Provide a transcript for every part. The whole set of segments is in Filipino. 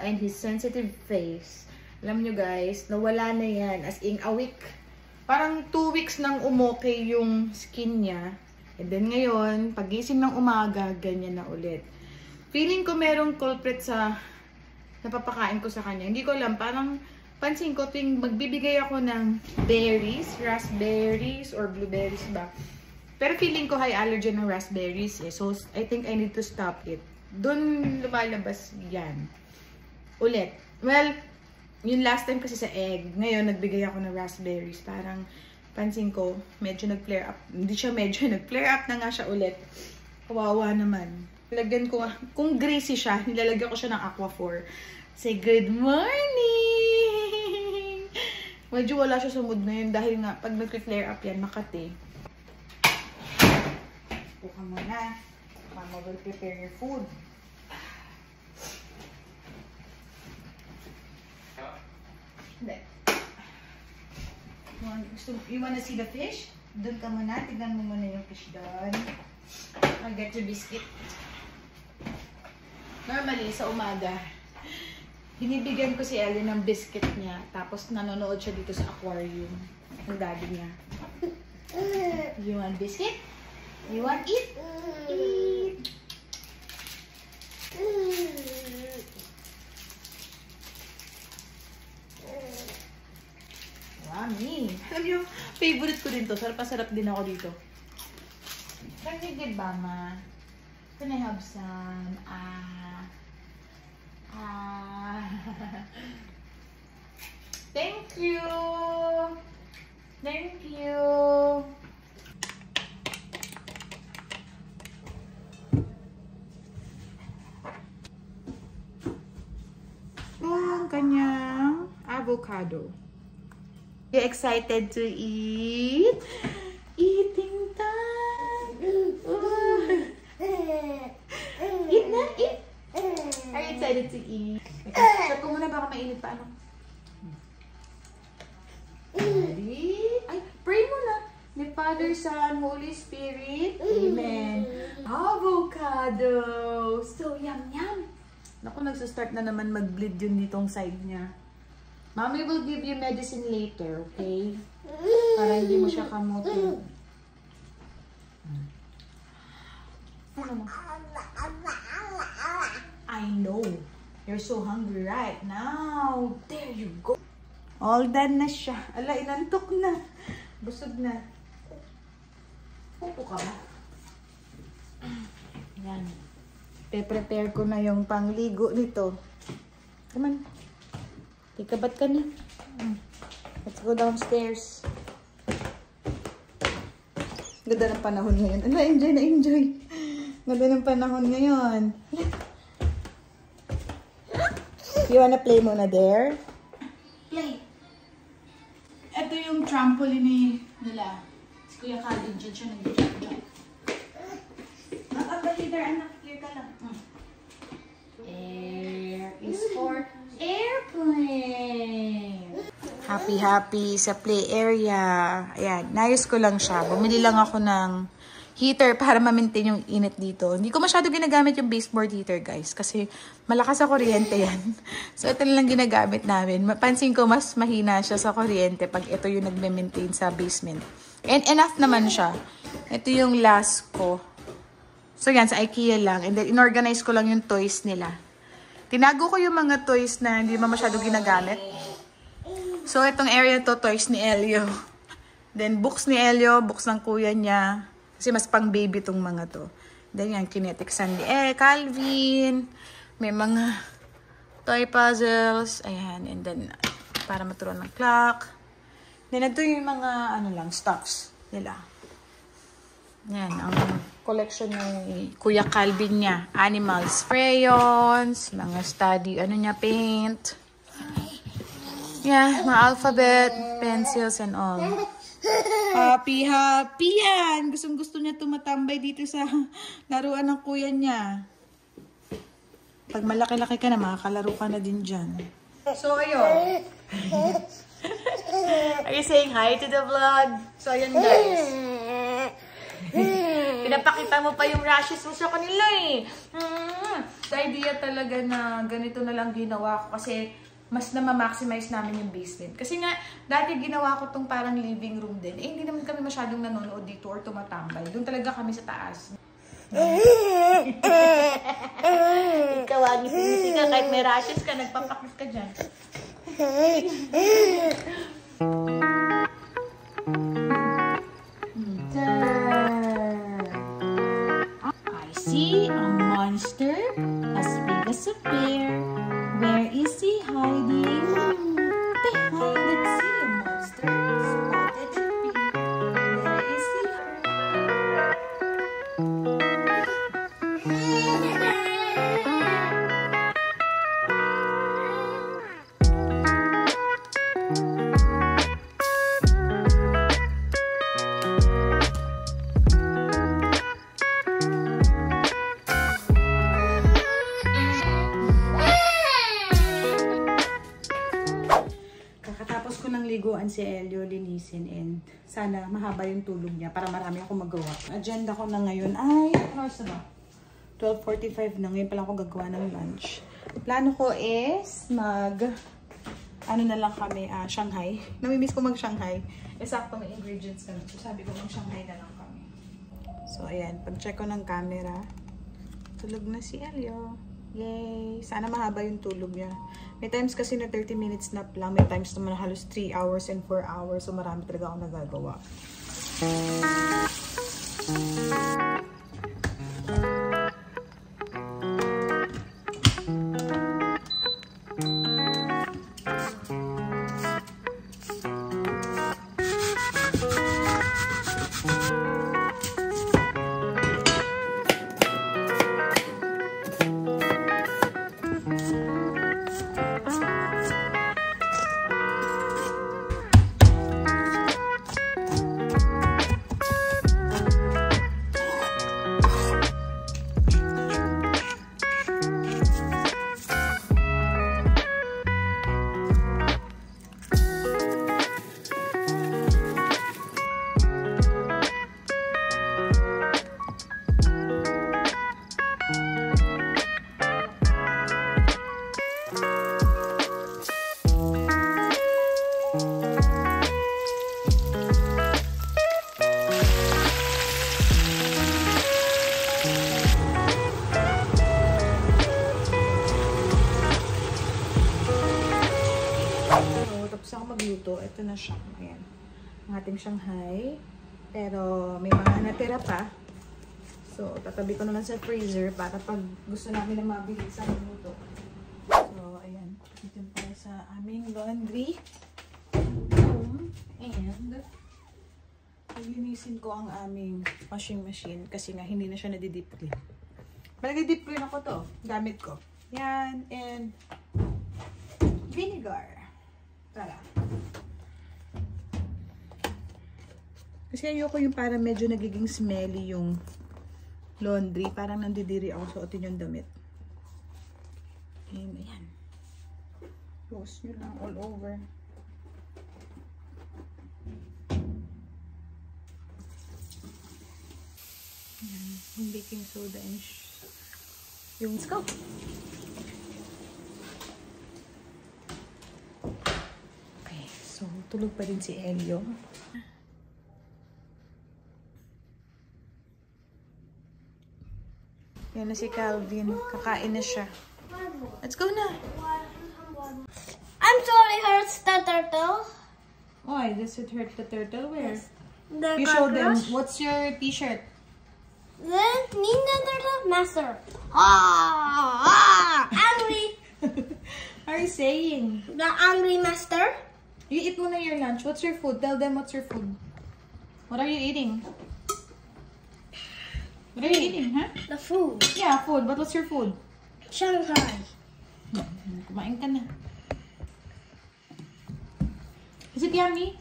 and his sensitive face. Alam nyo guys, nawala na yan. As in, a week. Parang 2 weeks nang umokay yung skin niya. And then ngayon, pagising ng umaga, ganyan na ulit. Feeling ko merong culprit sa napapakain ko sa kanya. Hindi ko alam, parang pansin ko tuwing magbibigay ako ng berries, raspberries, or blueberries ba. Pero feeling ko high allergen ng raspberries eh. So, I think I need to stop it. Doon lumalabas yan. Ulit. Well, yung last time kasi sa egg, ngayon nagbigay ako ng raspberries. Parang pansin ko, medyo nag-flare up. Hindi siya medyo nag-flare up na nga siya ulit. Kawawa naman. Nilagyan ko, kung greasy siya, nilalagyan ko siya ng Aquaphor. Say good morning! Medyo wala siya sa mood na yun dahil nga pag nag-flare up yan, Makati. Buka muna. Mama will prepare your food. Hindi. You wanna see the fish? Doon ka muna. Tignan mo muna yung fish doon. I'll get your biscuit. Normally, sa umaga, binibigyan ko si Ellie ng biscuit niya. Tapos nanonood siya dito sa aquarium. Ang daddy niya. You want biscuit? You want eat? Eat! Yummy! Alam niyo, favorite ko din to. Sarap din ako dito. Can you give Mama? Can I have some? Thank you! Thank you! Ang kanyang avocado. You excited to eat? Eating time! Eat na! Eat! Are you excited to eat? Shut ko muna, baka mainit pa ano. Ready? Ay, pray muna. The Father, Son, Holy Spirit. Amen. Avocado! So yum! Naku, nagsastart na naman mag-bleed yun ditong side niya. Mommy will give you medicine later, okay? Para hindi mo siya kamutin. Ano mo? I know. You're so hungry right now. There you go. All done na siya. Ala, inantok na. Busog na. Pupo ka ba? Yan. Pe-prepare ko na yung pangligo nito. Come on. Tikabat ka na. Let's go downstairs. Ganda ng panahon ngayon. Ano, enjoy na enjoy. Ganda ng panahon ngayon. You wanna play muna there? Play. Ito yung trampoline nila. Si Kuya Calvin dyan siya nag-jump. Nakabali there, anak. Here ka lang. Air is for airplane. Happy sa play area. Ayan, nayos ko lang siya. Bumili lang ako ng heater para ma-maintain yung init dito. Hindi ko masyado ginagamit yung baseboard heater, guys. Kasi malakas sa kuryente yan. So, ito lang ginagamit namin. Mapansin ko, mas mahina siya sa kuryente pag ito yung nagme-maintain sa basement. And enough naman siya. Ito yung last ko. So, yan. Sa IKEA lang. And then, inorganize ko lang yung toys nila. Tinago ko yung mga toys na hindi masyado ginagamit. So, itong area to, toys ni Elio. Then, books ni Elio, books ng kuya niya. Kasi mas pang baby tong mga to. Then, yan, kinetic sand ni Calvin. May mga toy puzzles. Ayan, and then, para maturuan ng clock. Then, ito yung mga, ano lang, stuffs nila. Yan, ang collection ng Kuya Calvin niya. Animals, crayons, mga study, ano niya, paint. Yeah, mga alphabet, pencils, and all. Happy yan! Gustong-gusto niya tumatambay dito sa laruan ng kuya niya. Pag malaki-laki ka na, makakalaro ka na din dyan. So, ayun. Are you saying hi to the vlog? So, ayun guys. Pinapakita mo pa yung rashes mo sa kanila eh. The idea talaga na ganito na lang ginawa ko kasi mas na ma-maximize namin yung basement. Kasi nga, dati ginawa ko tong parang living room din. Eh, hindi naman kami masyadong nanonood dito or tumatambay. Doon talaga kami sa taas. Ikaw, ngiti-ngiti ka. Kahit may rashes ka, nagpapakit ka dyan. I see a monster as big as a bear. Where is he hiding? Behind that sea, a monster spotted and pink. Where is he? Liguan si Elio, linisin, and sana mahaba yung tulog niya para marami akong magawa. Agenda ko na ngayon ay, ano ba? 12:45 na. Ngayon pala ako gagawa ng lunch. Plano ko is ano na lang kami, Shanghai. Namimiss ko mag-Shanghai. Sakto may ingredients kami. So sabi ko mag-Shanghai na lang kami. So ayan, pag-check ko ng camera, tulog na si Elio. Yay! Sana mahaba yung tulog niya. May times kasi na 30 minutes nap lang. May times naman halos 3 hours and 4 hours. So marami talaga akong nagagawa. Magluto. Ito na siya. Ayan. Ang ating Shanghai. Pero may mga natira pa. So, tatabi ko naman sa freezer para pag gusto namin na mabilis sa magluto. So, ayan. Ito pala sa aming laundry room. And, paglinisin ko ang aming washing machine kasi nga hindi na siya nadi-deep clean. Nag-deep clean ako to. Gamit ko. Yan. And, vinegar. Tara. Kasi ayoko yung parang medyo nagiging smelly yung laundry. Parang nandidiri ako suotin yung damit. And ayan. Close nyo lang all over. Ayan. Yung baking soda and yung scope. So, tulog pa rin si Elio. Yan na si Calvin. Kakain na siya. Let's go na. I'm sorry, hurts the turtle. Why? Does it hurt the turtle? Where? Yes. The You show them. cockroach. What's your t-shirt? The Ninja Turtle Master. Ah! Angry. What are you saying? The angry master. You eat muna your lunch. What's your food? Tell them what's your food. What are you eating? What are you eating, huh? The food. Yeah, food. But what's your food? Shanghai. Kumain ka na. Is it yummy?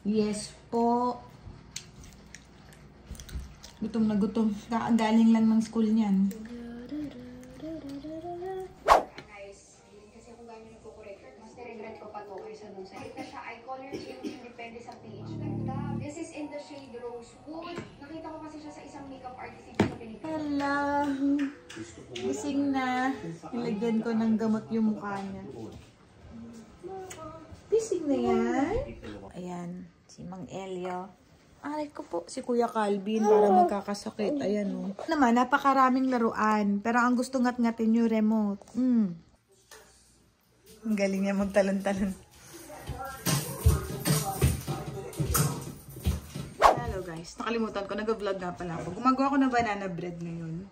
Yes po. Gutom na gutom. Galing lang ng school niyan. Guys, kasi kung gano'n nagko-correct, mas nire-regret ko pa to kaysa dun sa ito siya, eye color changing depende sa pH. Ganda. This is in the shade Rosewood. Nakita ko kasi siya sa isang makeup artist dito sa Pilipinas. Hello. Gising na. Nilagyan ko ng gamot yung mukha niya. Gising na yan. Ayan, si Mang Elio. Aray ko po, si Kuya Calvin para magkakasakit. Ayan o. Naman, napakaraming laruan. Pero ang gusto ngat-ngatin yung remote. Ang galing niya magtalon-talon. Hello guys, nakalimutan ko. Nag-vlog nga pala ako. Gumagawa ko ng banana bread ngayon.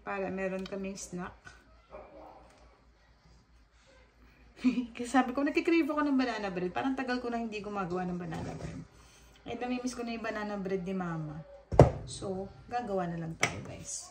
Para meron kaming snack. Kasi sabi ko, nakikrave ako ng banana bread. Parang tagal ko na hindi gumagawa ng banana bread. Eh, namimiss ko na yung banana bread ni Mama. So, gagawa na lang tayo, guys.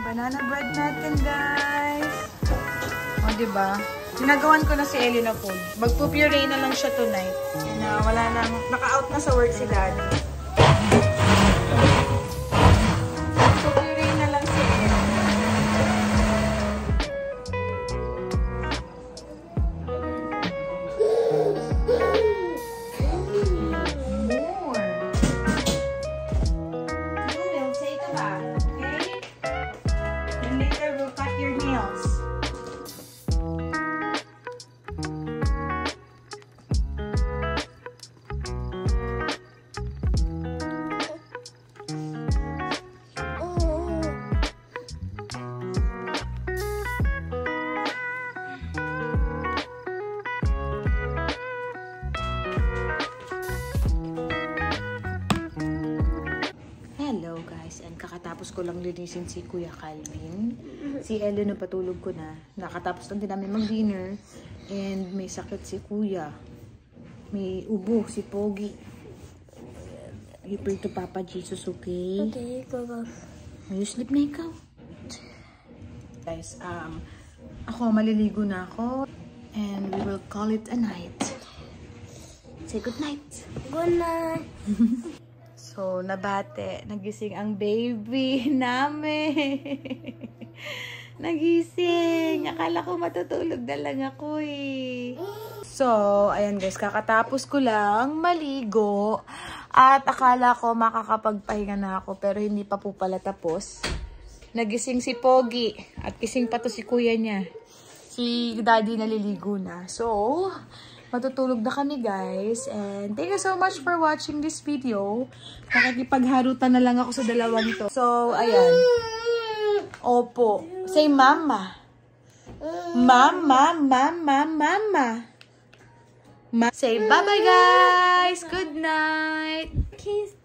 Banana bread natin, guys. O, diba? Ginagawan ko na si Ellie na food. Mag-pupuree na lang siya tonight. Na wala nang, naka-out na sa work si Daddy. Mag-pupuree na lang si Ellie. More. You will take a bath, okay? And later we'll cut your nails. Hello guys, and kakatapos ko lang linisin si Kuya Calvin. Si Ellie na patulog ko na. Nakatapos lang din namin mag-dinner. And may sakit si Kuya. May ubo si Pogi. You pray to Papa Jesus, okay? Okay, go. May you sleep na ikaw? Guys, ako maliligo na ako. And we will call it a night. Say good night. Good night. So, nabate. Nagising ang baby namin. Nagising. Akala ko matutulog na lang ako eh. So, ayan guys. Kakatapos ko lang maligo. At akala ko makakapagpahinga na ako. Pero hindi pa po pala tapos. Nagising si Pogi. At gising pa to si kuya niya. Si Daddy naliligo na. So, matutulog na kami guys. And thank you so much for watching this video. Nakikipagharutan na lang ako sa dalawang to. So, ayan. Opo. Say mama. Mama, mama, mama. Say bye-bye guys. Good night. Kiss.